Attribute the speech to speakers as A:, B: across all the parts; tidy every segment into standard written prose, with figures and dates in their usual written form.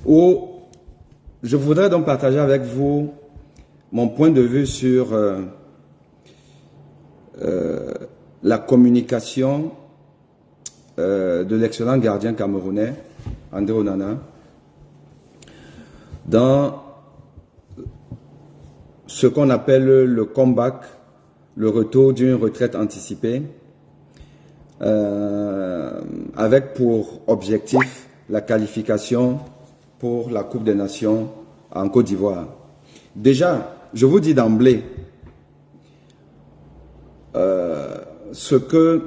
A: où je voudrais donc partager avec vous mon point de vue sur la communication de l'excellent gardien camerounais, André Onana, dans ce qu'on appelle le comeback, le retour d'une retraite anticipée, avec pour objectif la qualification pour la Coupe des Nations en Côte d'Ivoire. Déjà, je vous dis d'emblée, ce que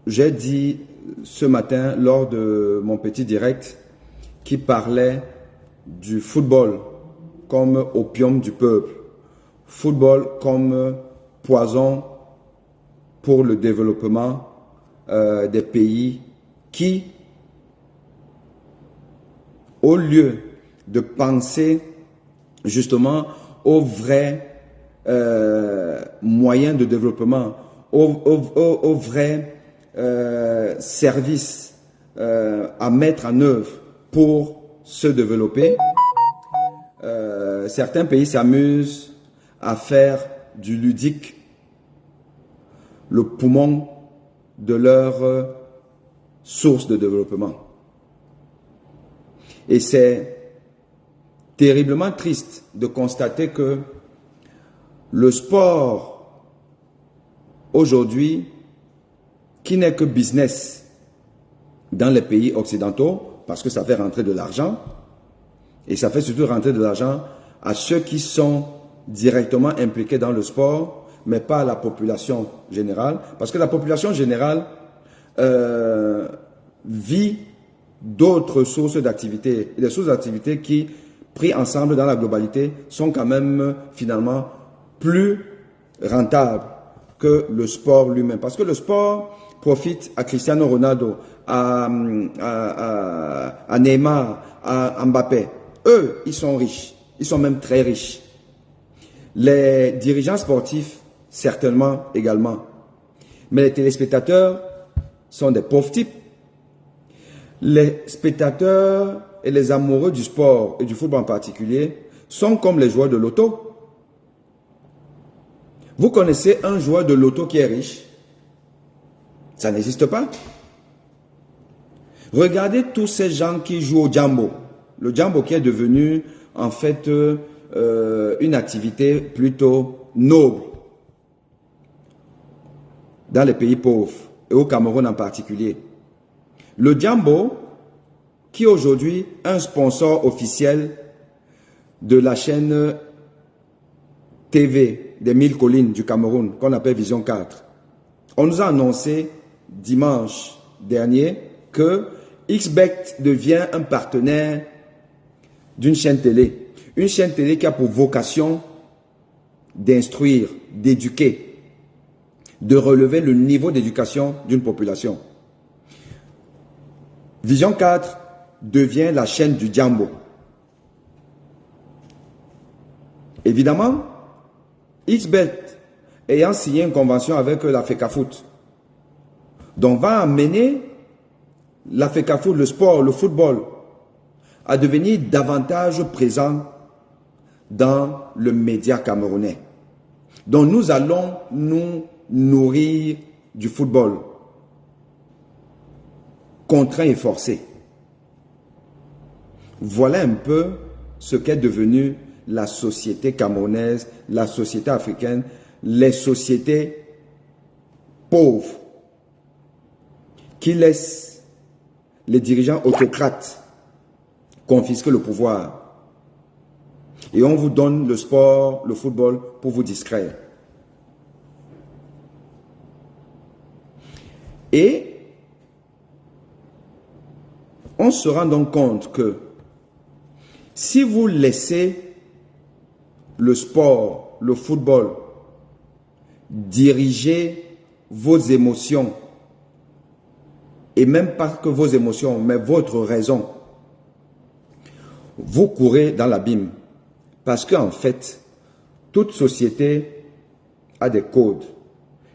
A: j'ai dit ce matin lors de mon petit direct qui parlait du football comme opium du peuple, football comme poison pour le développement des pays qui, au lieu de penser justement aux vrais moyens de développement, aux vrais services à mettre en œuvre pour se développer, certains pays s'amusent à faire du ludique le poumon de leur source de développement. Et c'est terriblement triste de constater que le sport aujourd'hui, qui n'est que business dans les pays occidentaux, parce que ça fait rentrer de l'argent, et ça fait surtout rentrer de l'argent à ceux qui sont directement impliqués dans le sport, mais pas à la population générale, parce que la population générale vit d'autres sources d'activité, des sources d'activité qui, pris ensemble dans la globalité, sont quand même finalement plus rentables que le sport lui-même. Parce que le sport profite à Cristiano Ronaldo, à Neymar, à Mbappé. Eux, ils sont riches. Ils sont même très riches. Les dirigeants sportifs, certainement également. Mais les téléspectateurs sont des pauvres types. Les spectateurs et les amoureux du sport et du football en particulier sont comme les joueurs de loto. Vous connaissez un joueur de loto qui est riche? Ça n'existe pas. Regardez tous ces gens qui jouent au jambo. Le jambo qui est devenu en fait une activité plutôt noble dans les pays pauvres et au Cameroun en particulier. Le jambo qui aujourd'hui est un sponsor officiel de la chaîne TV des 1000 collines du Cameroun qu'on appelle Vision 4. On nous a annoncé dimanche dernier que XBet devient un partenaire d'une chaîne télé. Une chaîne télé qui a pour vocation d'instruire, d'éduquer, de relever le niveau d'éducation d'une population. Vision 4 devient la chaîne du jambo. Évidemment, XBet ayant signé une convention avec la FECAFOOT, donc va amener la FECAFOOT, le sport, le football, à devenir davantage présent dans le média camerounais. Donc nous allons nous nourrir du football, contraint et forcé. Voilà un peu ce qu'est devenu la société camerounaise, la société africaine, les sociétés pauvres qui laissent les dirigeants autocrates confisquer le pouvoir. Et on vous donne le sport, le football pour vous distraire. Et on se rend donc compte que si vous laissez le sport, le football, diriger vos émotions, et même pas que vos émotions, mais votre raison, vous courez dans l'abîme. Parce qu'en fait, toute société a des codes.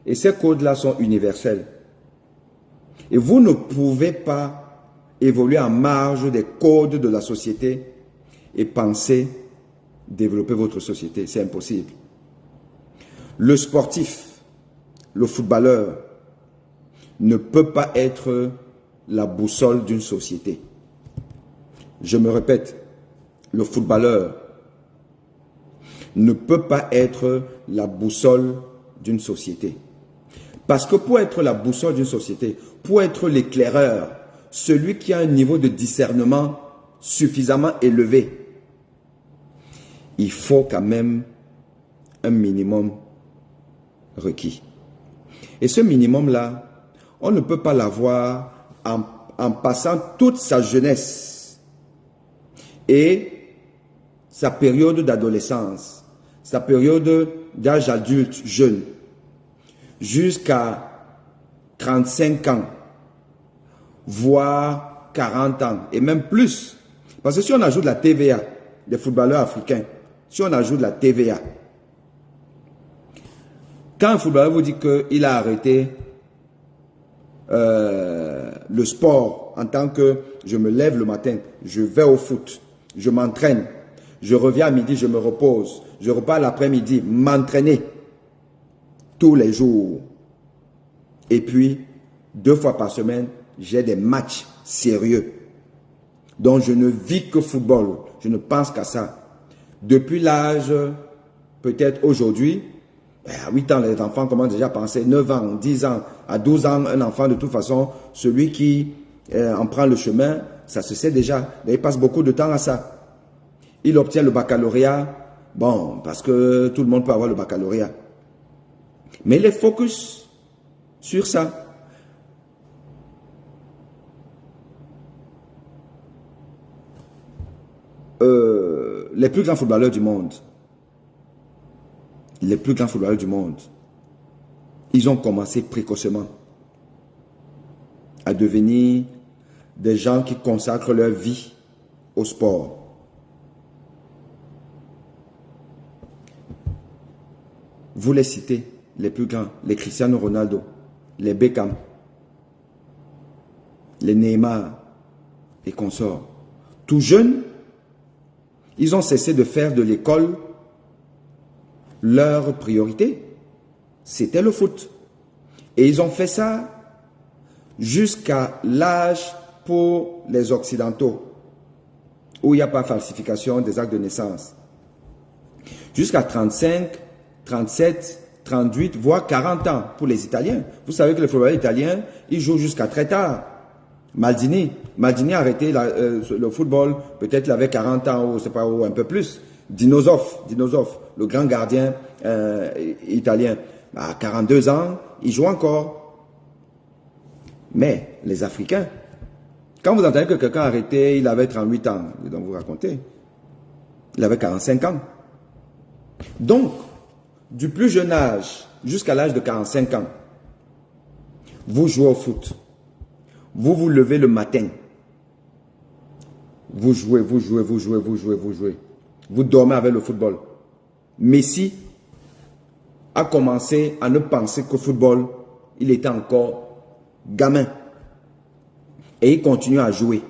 A: Et ces codes-là sont universels. Et vous ne pouvez pas évoluer en marge des codes de la société et penser développer votre société. C'est impossible. Le sportif, le footballeur, ne peut pas être la boussole d'une société. Je me répète, le footballeur ne peut pas être la boussole d'une société. Parce que pour être la boussole d'une société, pour être l'éclaireur, celui qui a un niveau de discernement suffisamment élevé, il faut quand même un minimum requis. Et ce minimum-là, on ne peut pas l'avoir en passant toute sa jeunesse et sa période d'adolescence, sa période d'âge adulte jeune, jusqu'à 35 ans, voire 40 ans, et même plus. Parce que si on ajoute la TVA des footballeurs africains, si on ajoute la TVA, quand un footballeur vous dit qu'il a arrêté le sport en tant que je me lève le matin, je vais au foot, je m'entraîne, je reviens à midi, je me repose, je repars l'après-midi, m'entraîner tous les jours. Et puis, 2 fois par semaine, j'ai des matchs sérieux. Donc, je ne vis que football. Je ne pense qu'à ça. Depuis l'âge, peut-être aujourd'hui, à 8 ans, les enfants commencent déjà à penser, 9 ans, 10 ans, à 12 ans, un enfant, de toute façon, celui qui en prend le chemin, ça se sait déjà. Il passe beaucoup de temps à ça. Il obtient le baccalauréat, bon, parce que tout le monde peut avoir le baccalauréat. Mais il est focus sur ça. Les plus grands footballeurs du monde, ils ont commencé précocement à devenir des gens qui consacrent leur vie au sport. Vous les citez, les plus grands, les Cristiano Ronaldo, les Beckham, les Neymar et consorts. Tout jeunes, ils ont cessé de faire de l'école leur priorité. C'était le foot. Et ils ont fait ça jusqu'à l'âge pour les Occidentaux, où il n'y a pas falsification des actes de naissance. Jusqu'à 35, 37, 38, voire 40 ans pour les Italiens. Vous savez que les footballeurs italiens, ils jouent jusqu'à très tard. Maldini a arrêté le football, peut-être il avait 40 ans ou, c'est pas, ou un peu plus. Dinosov, le grand gardien italien, à 42 ans, il joue encore. Mais les Africains, quand vous entendez que quelqu'un a arrêté, il avait 38 ans, donc vous racontez, il avait 45 ans. Donc, du plus jeune âge jusqu'à l'âge de 45 ans, vous jouez au foot. Vous vous levez le matin. Vous jouez. Vous dormez avec le football. Messi a commencé à ne penser qu'au football. Il était encore gamin. Et il continue à jouer.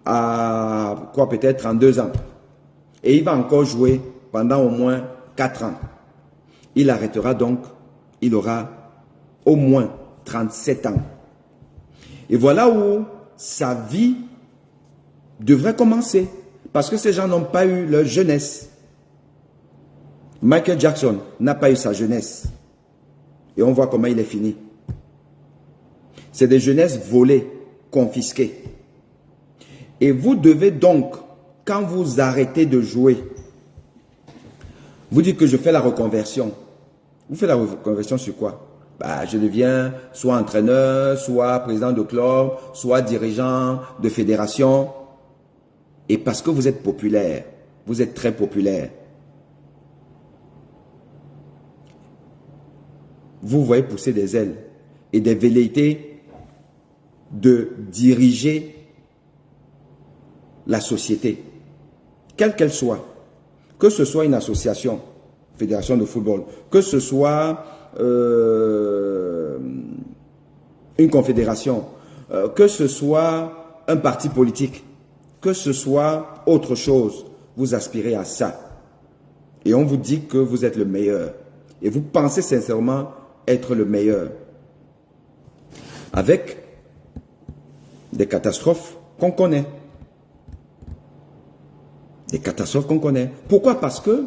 A: À quoi, peut-être 32 ans. Et il va encore jouer pendant au moins 4 ans. Il arrêtera donc, il aura au moins 37 ans. Et voilà où sa vie devrait commencer. Parce que ces gens n'ont pas eu leur jeunesse. Michael Jackson n'a pas eu sa jeunesse. Et on voit comment il est fini. C'est des jeunesses volées, confisquées. Et vous devez donc, quand vous arrêtez de jouer, vous dites que je fais la reconversion. Vous faites la reconversion sur quoi? Je deviens soit entraîneur, soit président de club, soit dirigeant de fédération. Et parce que vous êtes populaire, vous êtes très populaire, vous voyez pousser des ailes et des velléités de diriger la société, quelle qu'elle soit, que ce soit une association, fédération de football, que ce soit une confédération, que ce soit un parti politique, que ce soit autre chose, vous aspirez à ça. Et on vous dit que vous êtes le meilleur. Et vous pensez sincèrement être le meilleur. Avec des catastrophes qu'on connaît. Des catastrophes qu'on connaît. Pourquoi? Parce que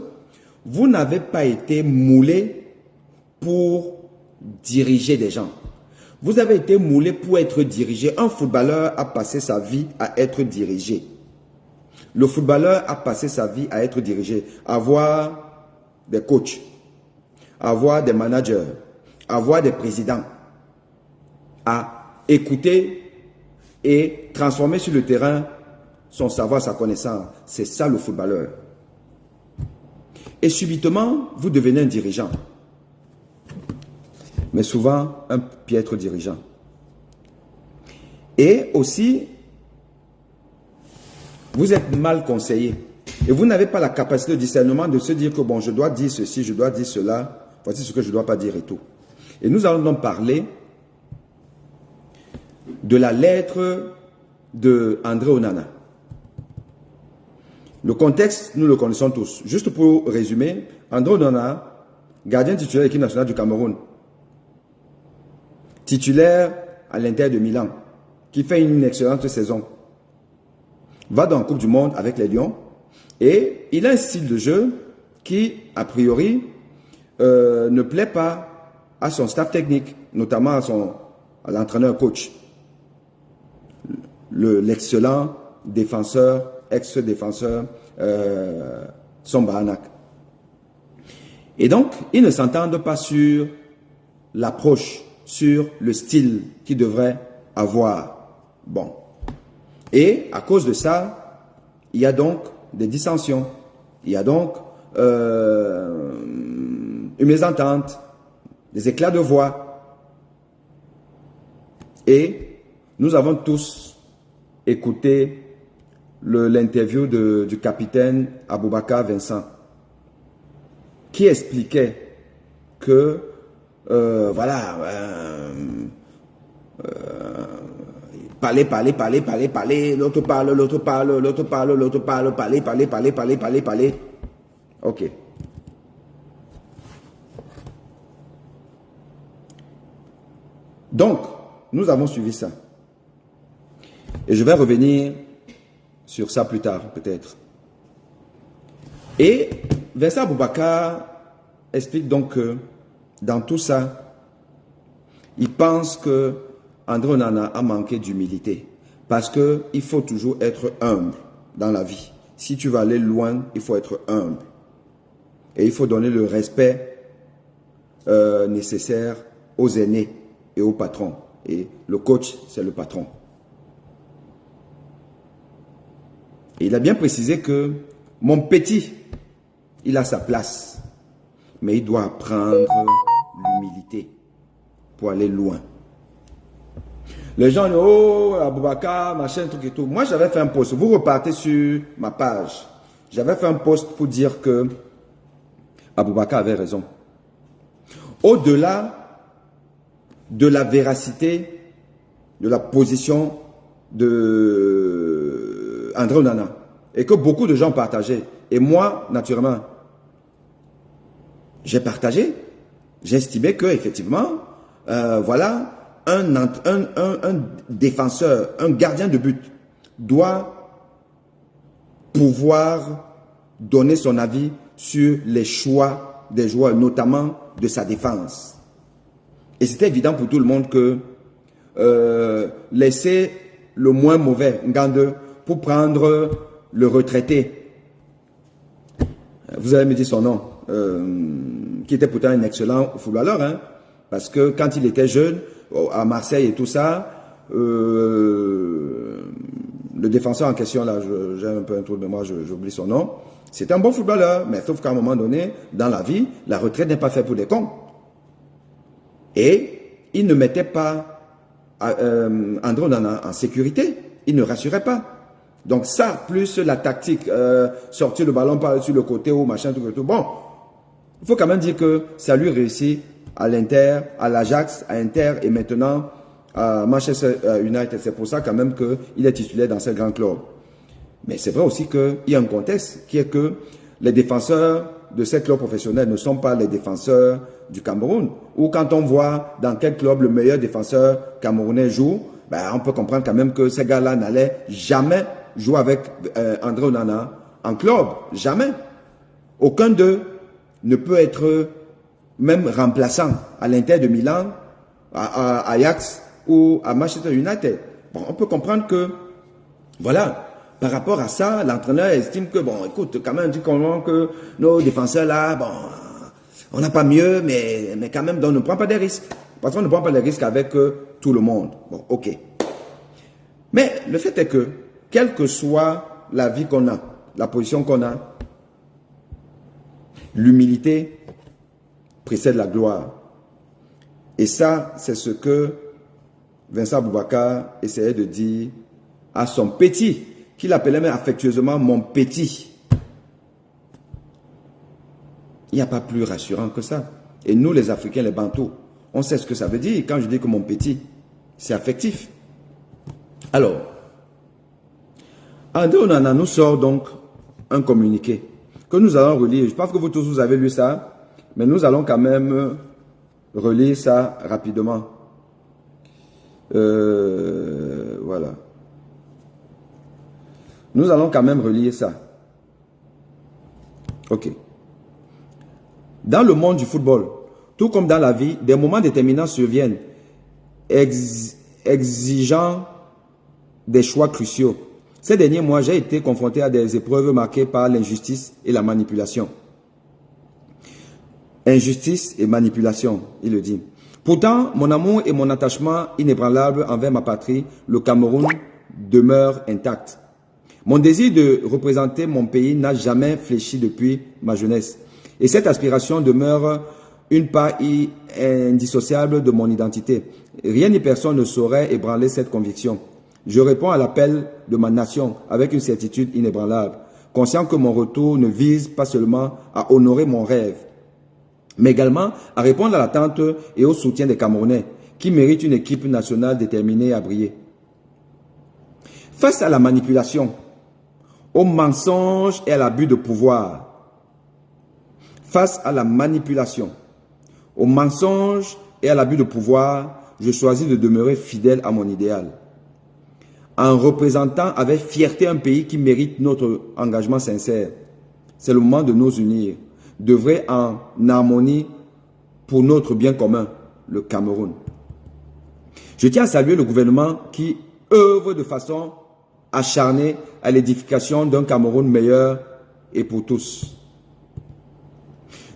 A: vous n'avez pas été moulé pour diriger des gens. Vous avez été moulé pour être dirigé. Un footballeur a passé sa vie à être dirigé. Le footballeur a passé sa vie à être dirigé. Avoir des coachs, avoir des managers, avoir des présidents, à écouter et transformer sur le terrain son savoir, sa connaissance. C'est ça le footballeur. Et subitement, vous devenez un dirigeant. Mais souvent, un piètre dirigeant. Et aussi, vous êtes mal conseillé. Et vous n'avez pas la capacité de discernement de se dire que bon, je dois dire ceci, je dois dire cela, voici ce que je ne dois pas dire et tout. Et nous allons donc parler de la lettre de André Onana. Le contexte, nous le connaissons tous. Juste pour résumer, André Onana, gardien titulaire de l'équipe nationale du Cameroun, titulaire à l'Inter de Milan, qui fait une excellente saison, va dans la Coupe du Monde avec les Lions et il a un style de jeu qui, a priori, ne plaît pas à son staff technique, notamment à l'entraîneur-coach, l'excellent défenseur, ex-défenseur Sombaranak. Et donc, ils ne s'entendent pas sur l'approche, sur le style qu'ils devraient avoir. Bon. Et à cause de ça, il y a donc des dissensions. Il y a donc une mésentente, des éclats de voix. Et nous avons tous écouté l'interview du capitaine Aboubakar Vincent, qui expliquait que voilà, parler, l'autre parle, parler. Ok. Donc, nous avons suivi ça. Et je vais revenir sur ça plus tard, peut-être. Et Vincent Aboubakar explique donc que dans tout ça, il pense que André Onana a manqué d'humilité. Parce qu'il faut toujours être humble dans la vie. Si tu vas aller loin, il faut être humble. Et il faut donner le respect nécessaire aux aînés et aux patrons. Et le coach, c'est le patron. Et il a bien précisé que mon petit, il a sa place. Mais il doit apprendre l'humilité pour aller loin. Les gens disent, oh, Aboubakar, machin, truc et tout. Moi, j'avais fait un post. Vous repartez sur ma page. J'avais fait un post pour dire que Aboubakar avait raison. Au-delà de la véracité, de la position de André Onana, et que beaucoup de gens partageaient. Et moi, naturellement, j'ai partagé. J'ai estimé que effectivement, voilà, un défenseur, un gardien de but doit pouvoir donner son avis sur les choix des joueurs, notamment de sa défense. Et c'était évident pour tout le monde que laisser le moins mauvais, Ngande, pour prendre le retraité. Vous allez me dire son nom, qui était pourtant un excellent footballeur, hein, parce que quand il était jeune, à Marseille et tout ça, le défenseur en question, là, j'ai un peu un trou de mémoire, j'oublie son nom, c'était un bon footballeur, mais sauf qu'à un moment donné, dans la vie, la retraite n'est pas faite pour des cons. Et il ne mettait pas André Onana en sécurité, il ne rassurait pas. Donc ça, plus la tactique, sortir le ballon par sur le côté ou machin, tout. Bon, il faut quand même dire que ça lui réussit à l'Inter, à l'Ajax, à Inter et maintenant à Manchester United. C'est pour ça quand même qu'il est titulaire dans ce grand club. Mais c'est vrai aussi qu'il y a un contexte qui est que les défenseurs de ces clubs professionnels ne sont pas les défenseurs du Cameroun. Ou quand on voit dans quel club le meilleur défenseur camerounais joue, ben on peut comprendre quand même que ces gars-là n'allaient jamais jouer avec André Onana en club. Jamais. Aucun d'eux ne peut être même remplaçant à l'Inter de Milan, à Ajax ou à Manchester United. Bon, on peut comprendre que, voilà, par rapport à ça, l'entraîneur estime que, bon, écoute, quand même, dit comment que nos défenseurs là, bon, on n'a pas mieux, mais quand même, donc, on ne prend pas des risques. Parce qu'on ne prend pas les risques avec tout le monde. Bon, ok. Mais le fait est que, quelle que soit la vie qu'on a, la position qu'on a, l'humilité précède la gloire. Et ça, c'est ce que Vincent Aboubakar essayait de dire à son petit, qu'il appelait même affectueusement mon petit. Il n'y a pas plus rassurant que ça. Et nous, les Africains, les Bantous, on sait ce que ça veut dire. Quand je dis que mon petit, c'est affectif. Alors, André Onana nous sort donc un communiqué que nous allons relire. Je pense que vous tous, vous avez lu ça, mais nous allons quand même relire ça rapidement. Voilà. Nous allons quand même relire ça. Ok. Dans le monde du football, tout comme dans la vie, des moments déterminants surviennent, exigeant des choix cruciaux. Ces derniers mois, j'ai été confronté à des épreuves marquées par l'injustice et la manipulation. Injustice et manipulation, il le dit. Pourtant, mon amour et mon attachement inébranlable envers ma patrie, le Cameroun, demeurent intacts. Mon désir de représenter mon pays n'a jamais fléchi depuis ma jeunesse. Et cette aspiration demeure une part indissociable de mon identité. Rien ni personne ne saurait ébranler cette conviction. Je réponds à l'appel de ma nation avec une certitude inébranlable, conscient que mon retour ne vise pas seulement à honorer mon rêve, mais également à répondre à l'attente et au soutien des Camerounais, qui méritent une équipe nationale déterminée à briller. Face à la manipulation, au mensonge et à l'abus de pouvoir, face à la manipulation, au mensonge et à l'abus de pouvoir, je choisis de demeurer fidèle à mon idéal. En représentant avec fierté un pays qui mérite notre engagement sincère. C'est le moment de nous unir, d'œuvrer en harmonie pour notre bien commun, le Cameroun. Je tiens à saluer le gouvernement qui œuvre de façon acharnée à l'édification d'un Cameroun meilleur et pour tous.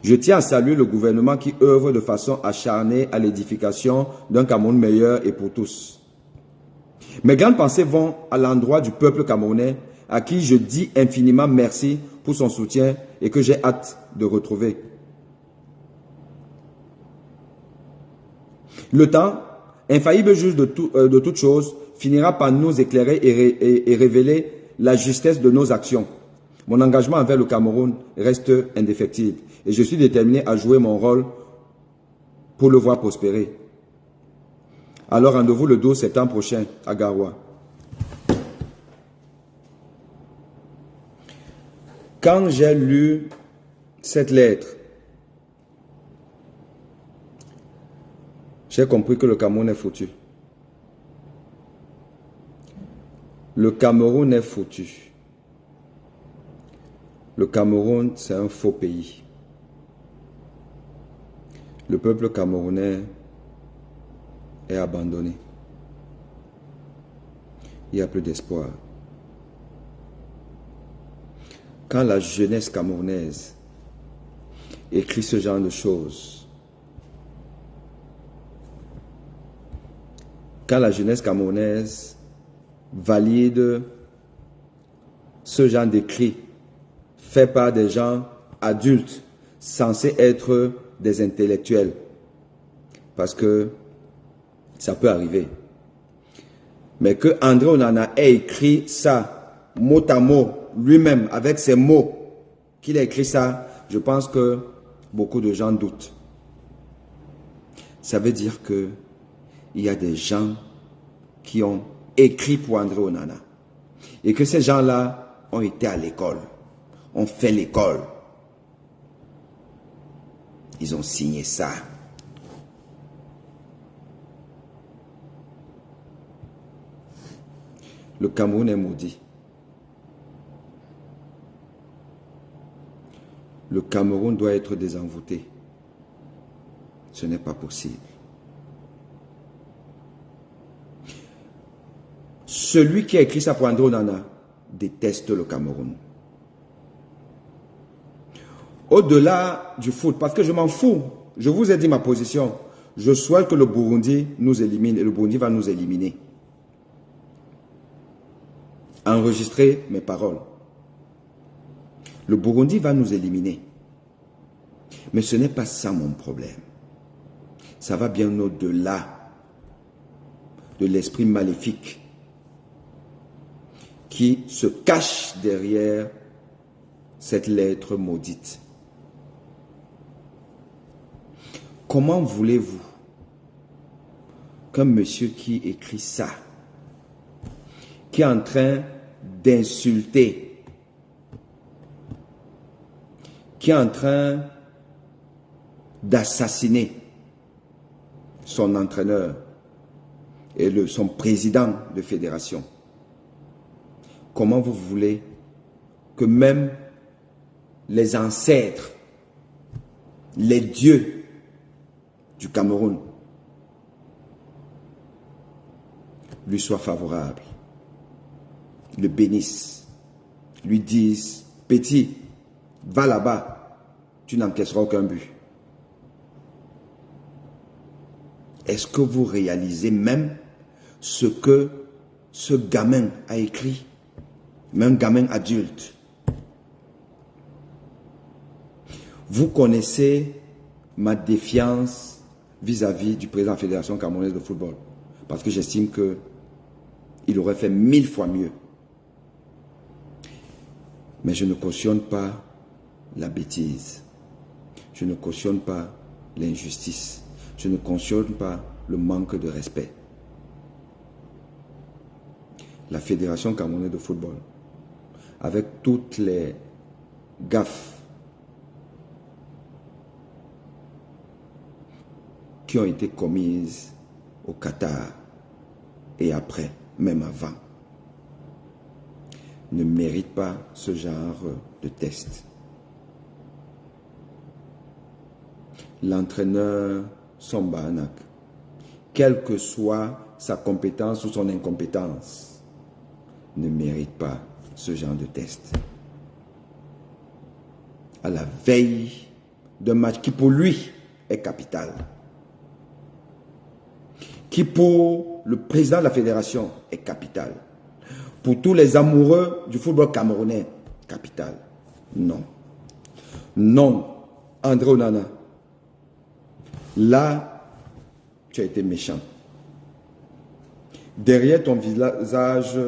A: Je tiens à saluer le gouvernement qui œuvre de façon acharnée à l'édification d'un Cameroun meilleur et pour tous. Mes grandes pensées vont à l'endroit du peuple camerounais à qui je dis infiniment merci pour son soutien et que j'ai hâte de retrouver. Le temps, infaillible juge de toutes choses, finira par nous éclairer et révéler la justesse de nos actions. Mon engagement envers le Cameroun reste indéfectible et je suis déterminé à jouer mon rôle pour le voir prospérer. Alors rendez-vous le 12 septembre prochain à Garoua. Quand j'ai lu cette lettre, j'ai compris que le Cameroun est foutu. Le Cameroun est foutu. Le Cameroun, c'est un faux pays. Le peuple camerounais est abandonné. Il n'y a plus d'espoir. Quand la jeunesse camerounaise écrit ce genre de choses, quand la jeunesse camerounaise valide ce genre d'écrit fait par des gens adultes censés être des intellectuels, parce que ça peut arriver. Mais que André Onana ait écrit ça, mot à mot, lui-même, avec ses mots, qu'il a écrit ça, je pense que beaucoup de gens doutent. Ça veut dire que il y a des gens qui ont écrit pour André Onana. Et que ces gens-là ont été à l'école, ont fait l'école. Ils ont signé ça. Le Cameroun est maudit. Le Cameroun doit être désenvoûté. Ce n'est pas possible. Celui qui a écrit ça pour André Onana déteste le Cameroun. Au-delà du foot, parce que je m'en fous, je vous ai dit ma position. Je souhaite que le Burundi nous élimine et le Burundi va nous éliminer. Enregistrez mes paroles. Le Burundi va nous éliminer. Mais ce n'est pas ça mon problème. Ça va bien au-delà de l'esprit maléfique qui se cache derrière cette lettre maudite. Comment voulez-vous qu'un monsieur qui écrit ça, qui est en train d'insulter, qui est en train d'assassiner son entraîneur et son président de fédération, comment vous voulez que même les ancêtres, les dieux du Cameroun lui soient favorables, le bénissent, lui disent « Petit, va là-bas, tu n'encaisseras aucun but ». Est-ce que vous réalisez même ce que ce gamin a écrit? Même gamin adulte. Vous connaissez ma défiance vis-à-vis du président de la Fédération camerounaise de football. Parce que j'estime qu'il aurait fait 1000 fois mieux. Mais je ne cautionne pas la bêtise. Je ne cautionne pas l'injustice. Je ne cautionne pas le manque de respect. La Fédération camerounaise de football, avec toutes les gaffes qui ont été commises au Qatar et après, même avant, ne mérite pas ce genre de test. L'entraîneur Samba Anak, quelle que soit sa compétence ou son incompétence, ne mérite pas ce genre de test. À la veille d'un match qui pour lui est capital, qui pour le président de la fédération est capital, pour tous les amoureux du football camerounais, capital. Non. Non, André Onana. Là, tu as été méchant. Derrière ton visage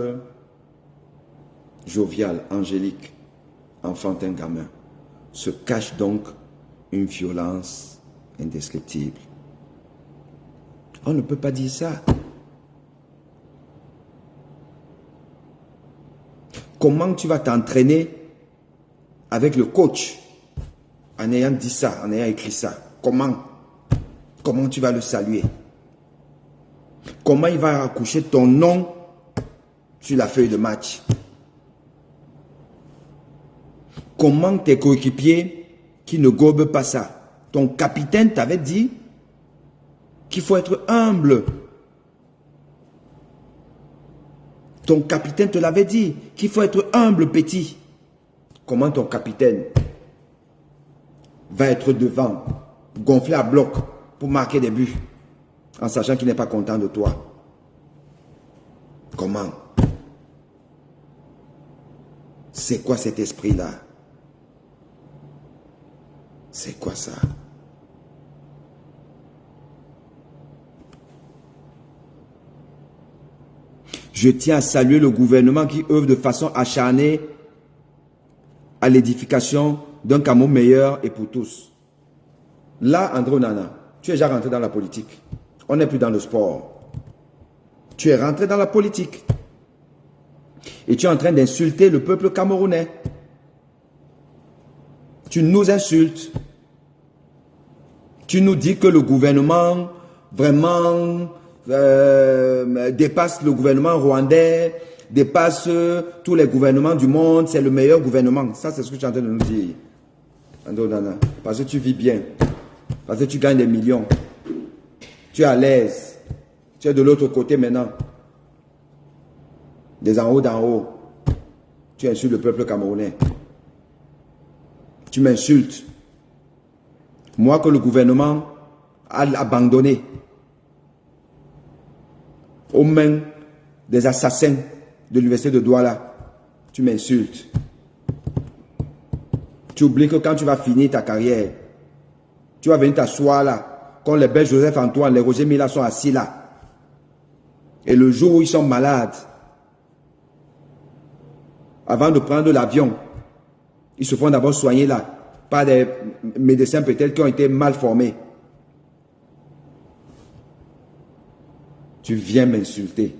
A: jovial, angélique, enfantin gamin, se cache donc une violence indescriptible. On ne peut pas dire ça. Comment tu vas t'entraîner avec le coach en ayant dit ça, en ayant écrit ça? Comment tu vas le saluer? Comment il va accoucher ton nom sur la feuille de match? Comment tes coéquipiers qui ne gobent pas ça? Ton capitaine t'avait dit qu'il faut être humble. Ton capitaine te l'avait dit qu'il faut être humble, petit. Comment ton capitaine va être devant, gonflé à bloc pour marquer des buts, en sachant qu'il n'est pas content de toi? Comment? C'est quoi cet esprit-là? C'est quoi ça? Je tiens à saluer le gouvernement qui œuvre de façon acharnée à l'édification d'un Cameroun meilleur et pour tous. Là, André Onana, tu es déjà rentré dans la politique. On n'est plus dans le sport. Tu es rentré dans la politique. Et tu es en train d'insulter le peuple camerounais. Tu nous insultes. Tu nous dis que le gouvernement vraiment dépasse le gouvernement rwandais, dépasse tous les gouvernements du monde, c'est le meilleur gouvernement. Ça, c'est ce que tu es en train de nous dire. Parce que tu vis bien. Parce que tu gagnes des millions. Tu es à l'aise. Tu es de l'autre côté maintenant. Des en haut d'en haut. Tu insultes le peuple camerounais. Tu m'insultes. Moi que le gouvernement a abandonné aux mains des assassins de l'université de Douala. Tu m'insultes. Tu oublies que quand tu vas finir ta carrière, tu vas venir t'asseoir là, quand les belles Joseph Antoine, les Roger Mila sont assis là. Et le jour où ils sont malades, avant de prendre l'avion, ils se font d'abord soigner là, par des médecins peut-être qui ont été mal formés. Tu viens m'insulter.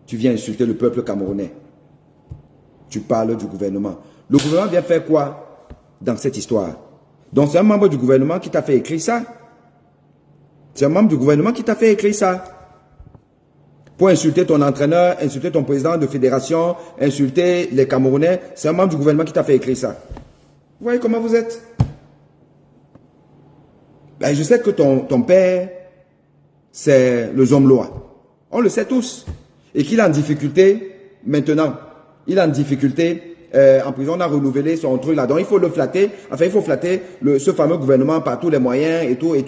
A: Tu viens insulter le peuple camerounais. Tu parles du gouvernement. Le gouvernement vient faire quoi dans cette histoire? Donc c'est un membre du gouvernement qui t'a fait écrire ça. C'est un membre du gouvernement qui t'a fait écrire ça. Pour insulter ton entraîneur, insulter ton président de fédération, insulter les Camerounais, c'est un membre du gouvernement qui t'a fait écrire ça. Vous voyez comment vous êtes? Ben, je sais que ton père, c'est le Zomloa. On le sait tous. Et qu'il est en difficulté maintenant. Il est en difficulté en prison. On a renouvelé son truc là. Donc il faut le flatter. Enfin, il faut flatter ce fameux gouvernement par tous les moyens et tout. Et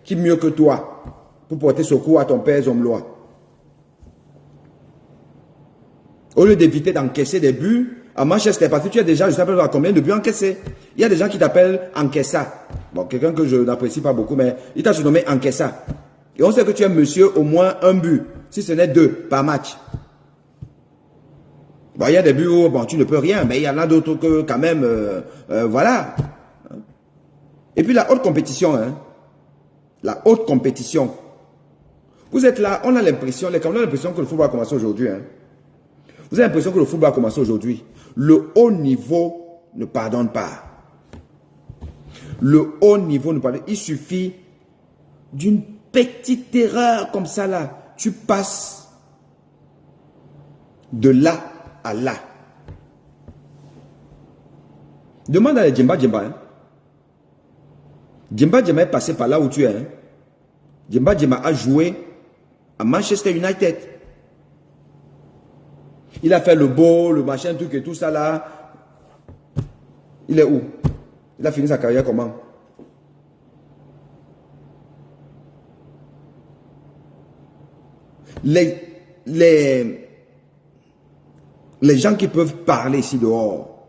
A: qui mieux que toi pour porter secours à ton père Zomloa? Au lieu d'éviter d'encaisser des buts, à Manchester, parce que tu as déjà, je ne sais pas combien de buts encaissés. Il y a des gens qui t'appellent Encaissa. Bon, quelqu'un que je n'apprécie pas beaucoup, mais il t'a surnommé Encaissa. Et on sait que tu es monsieur au moins un but, si ce n'est 2 par match. Bon, il y a des buts où bon, tu ne peux rien, mais il y en a d'autres que quand même, voilà. Et puis la haute compétition, hein. La haute compétition. Vous êtes là, on a l'impression, les Camerounais ont l'impression que le football a commencé aujourd'hui, hein. Vous avez l'impression que le football a commencé aujourd'hui. Le haut niveau ne pardonne pas. Le haut niveau ne pardonne pas. Il suffit d'une petite erreur comme ça là. Tu passes de là à là. Demande à Djemba Djemba. Hein. Djemba Djemba est passé par là où tu es. Hein. Djemba Djemba a joué à Manchester United. Il a fait le beau, le machin, truc et tout ça là. Il est où? Il a fini sa carrière comment? Les gens qui peuvent parler ici dehors,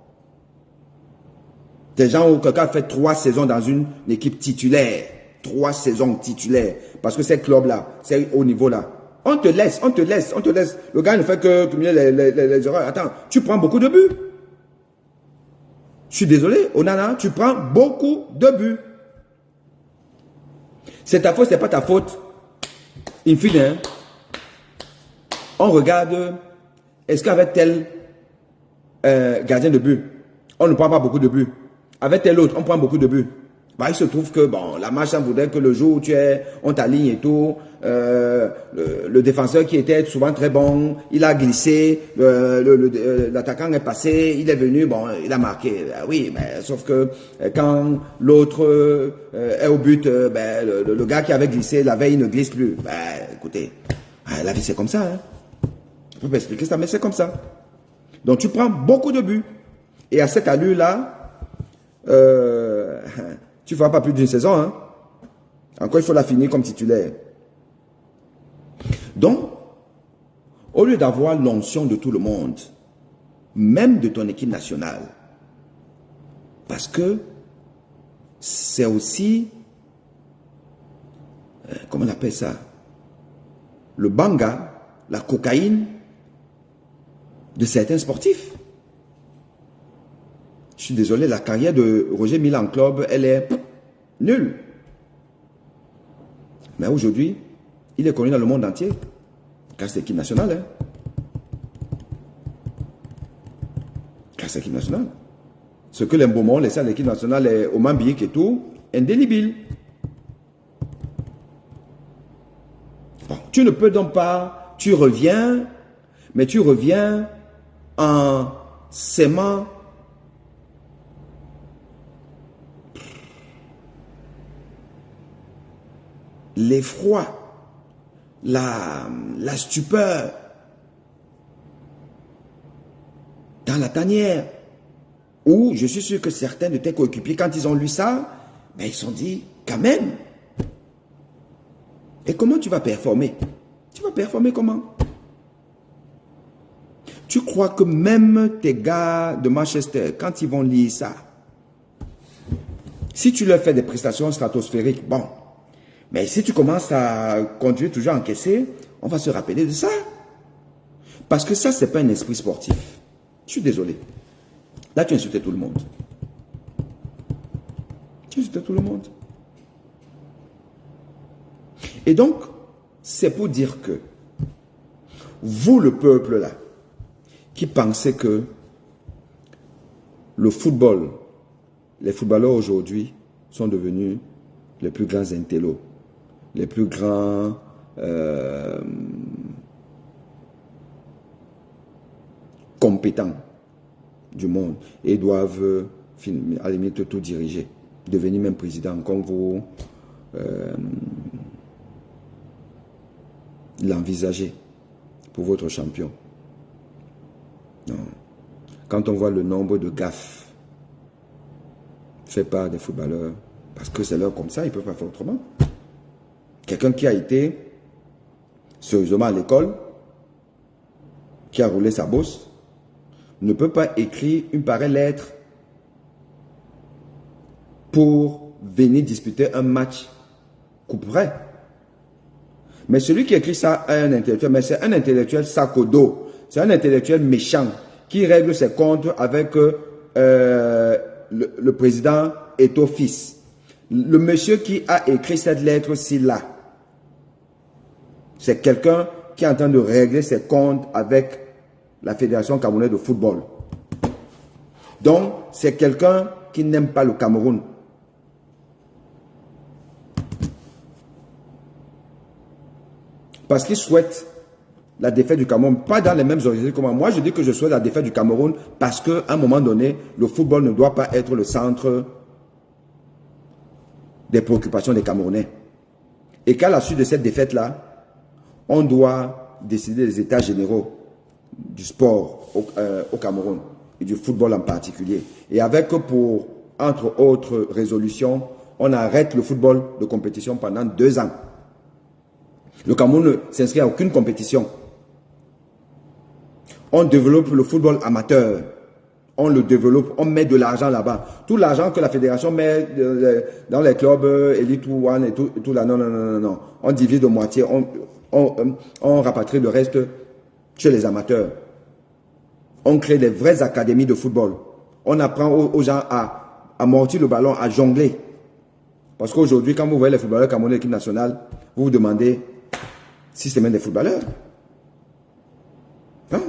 A: des gens où quelqu'un a fait 3 saisons dans une équipe titulaire, 3 saisons titulaires, parce que ces clubs-là, c'est au niveau-là. On te laisse, on te laisse, on te laisse. Le gars ne fait que cumuler les erreurs. Attends, tu prends beaucoup de buts. Je suis désolé, Onana, tu prends beaucoup de buts. C'est ta faute, c'est pas ta faute. In fine, hein, on regarde, est-ce qu'avec tel gardien de but, on ne prend pas beaucoup de buts. Avec tel autre, on prend beaucoup de buts. Bah, il se trouve que bon, la marche voudrait que le jour où on t'aligne et tout, le défenseur qui était souvent très bon, il a glissé, l'attaquant est passé, il est venu, bon, il a marqué. Oui, mais sauf que quand l'autre est au but, le gars qui avait glissé la veille ne glisse plus. Écoutez, la vie c'est comme ça. Hein. Je peux pas expliquer ça, mais c'est comme ça. Donc tu prends beaucoup de buts. Et à cette allure-là, tu ne feras pas plus d'une saison. Hein. Encore, il faut la finir comme titulaire. Donc, au lieu d'avoir l'onction de tout le monde, même de ton équipe nationale, parce que c'est aussi, comment on appelle ça, le banga, la cocaïne de certains sportifs. Je suis désolé, la carrière de Roger Mila en club, elle est nulle. Mais aujourd'hui, il est connu dans le monde entier. Grâce à l'équipe nationale. Hein. Grâce à l'équipe nationale. Ce que les Mboma ont laissé à l'équipe nationale est au Mambique et tout, indélébile. Bon, tu ne peux donc pas, tu reviens, mais tu reviens en s'aimant l'effroi, la stupeur dans la tanière, où je suis sûr que certains de tes coéquipiers, quand ils ont lu ça, ben ils se sont dit, quand même. Et comment tu vas performer? Tu vas performer comment? Tu crois que même tes gars de Manchester, quand ils vont lire ça, si tu leur fais des prestations stratosphériques, bon, mais si tu commences à continuer toujours à encaisser, on va se rappeler de ça. Parce que ça, ce n'est pas un esprit sportif. Je suis désolé. Là, tu insultais tout le monde. Tu insultais tout le monde. Et donc, c'est pour dire que vous, le peuple là, qui pensez que le football, les footballeurs aujourd'hui sont devenus les plus grands intellos, les plus grands compétents du monde et doivent à la limite tout diriger, devenir même président comme vous l'envisagez pour votre champion. Non. Quand on voit le nombre de gaffes fait par des footballeurs, parce que c'est leur comme ça, ils ne peuvent pas faire autrement. Quelqu'un qui a été sérieusement à l'école, qui a roulé sa bosse, ne peut pas écrire une pareille lettre pour venir disputer un match couperé. Mais celui qui écrit ça est un intellectuel, mais c'est un intellectuel sac au dos. C'est un intellectuel méchant qui règle ses comptes avec le président Eto'o-Fils. Le monsieur qui a écrit cette lettre-ci là, c'est quelqu'un qui est en train de régler ses comptes avec la Fédération camerounaise de football. Donc, c'est quelqu'un qui n'aime pas le Cameroun. Parce qu'il souhaite la défaite du Cameroun, pas dans les mêmes origines que moi. Moi, je dis que je souhaite la défaite du Cameroun parce qu'à un moment donné, le football ne doit pas être le centre des préoccupations des Camerounais. Et qu'à la suite de cette défaite-là, on doit décider des états généraux du sport au Cameroun et du football en particulier. Et avec pour, entre autres résolutions, on arrête le football de compétition pendant 2 ans. Le Cameroun ne s'inscrit à aucune compétition. On développe le football amateur. On le développe, on met de l'argent là-bas. Tout l'argent que la fédération met dans les clubs Elite One et tout là, non. On divise de moitié, on rapatrie le reste chez les amateurs. On crée des vraies académies de football. On apprend aux gens à amortir le ballon, à jongler. Parce qu'aujourd'hui, quand vous voyez les footballeurs camerounais de l'équipe nationale, vous vous demandez si c'est même des footballeurs. Hein?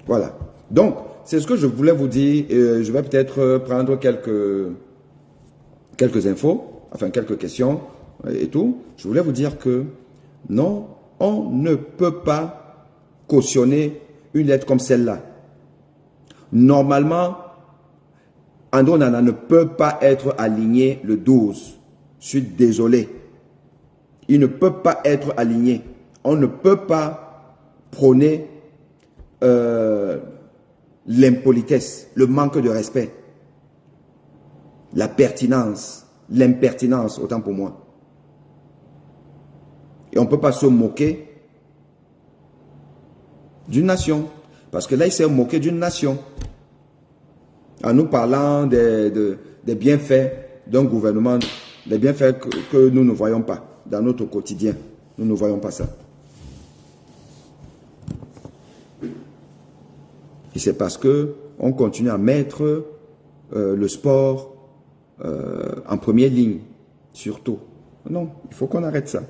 A: Voilà. Donc, c'est ce que je voulais vous dire. Je vais peut-être prendre quelques infos, enfin quelques questions et tout. Je voulais vous dire que non, on ne peut pas cautionner une lettre comme celle-là. Normalement, André Onana ne peut pas être aligné le 12. Je suis désolé. Il ne peut pas être aligné. On ne peut pas prôner l'impolitesse, le manque de respect, la pertinence, l'impertinence, autant pour moi. Et on ne peut pas se moquer d'une nation. Parce que là, il s'est moqué d'une nation. En nous parlant des bienfaits d'un gouvernement, des bienfaits que nous ne voyons pas dans notre quotidien. Nous ne voyons pas ça. Et c'est parce qu'on continue à mettre le sport en première ligne, surtout. Non, il faut qu'on arrête ça.